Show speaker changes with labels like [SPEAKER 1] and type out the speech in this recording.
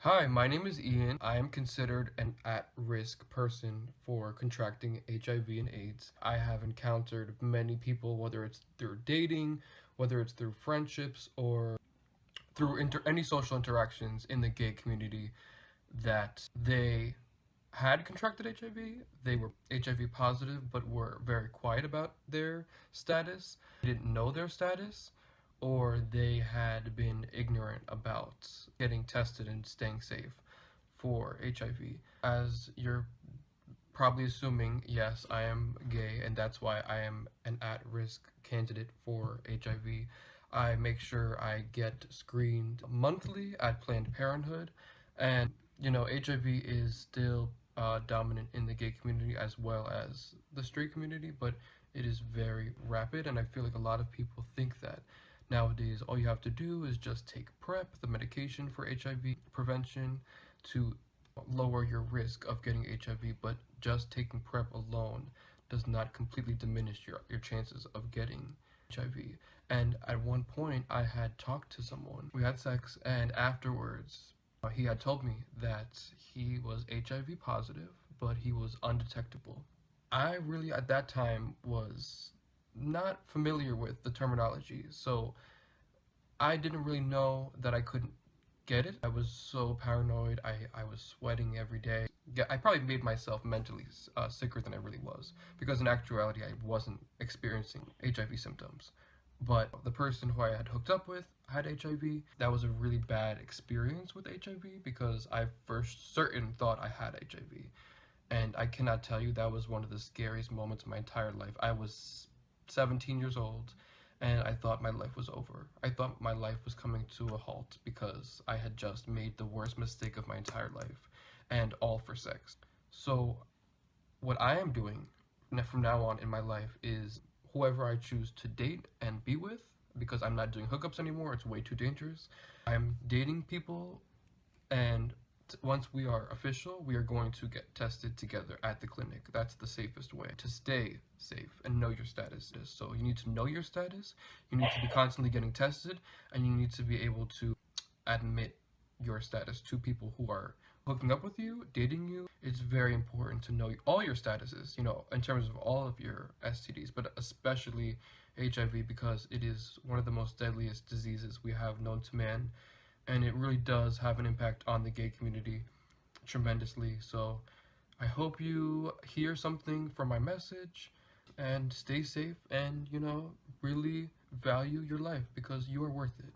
[SPEAKER 1] Hi, my name is Ian. I am considered an at-risk person for contracting HIV and AIDS. I have encountered many people, whether it's through dating, whether it's through friendships, or through any social interactions in the gay community, that they had contracted HIV. They were HIV positive, but were very quiet about their status. They didn't know their status, or they had been ignorant about getting tested and staying safe for HIV. As you're probably assuming, yes, I am gay, and that's why I am an at-risk candidate for HIV. I make sure I get screened monthly at Planned Parenthood, and HIV is still dominant in the gay community as well as the straight community, but it is very rapid, and I feel like a lot of people think that nowadays all you have to do is just take PrEP, the medication for HIV prevention, to lower your risk of getting HIV, but just taking PrEP alone does not completely diminish your chances of getting HIV. And at one point, I had talked to someone. We had sex, and afterwards, he had told me that he was HIV positive, but he was undetectable. I really, at that time, was not familiar with the terminology, so I didn't really know that I couldn't get it. I was so paranoid. I was sweating every day. Yeah, I probably made myself mentally sicker than I really was, because in actuality I wasn't experiencing HIV symptoms. But the person who I had hooked up with had HIV. That was a really bad experience with HIV because I for certain thought I had HIV. And I cannot tell you, that was one of the scariest moments of my entire life. I was 17 years old, and I thought my life was over. I thought my life was coming to a halt because I had just made the worst mistake of my entire life, and all for sex. So what I am doing from now on in my life is whoever I choose to date and be with, because I'm not doing hookups anymore, it's way too dangerous. I'm dating people, and once we are official, we are going to get tested together at the clinic. That's the safest way to stay safe and know your status. So you need to know your status, you need to be constantly getting tested, and you need to be able to admit your status to people who are hooking up with you, dating you. It's very important to know all your statuses, in terms of all of your STDs, but especially HIV, because it is one of the most deadliest diseases we have known to man, and it really does have an impact on the gay community tremendously. So I hope you hear something from my message and stay safe, and really value your life, because you are worth it.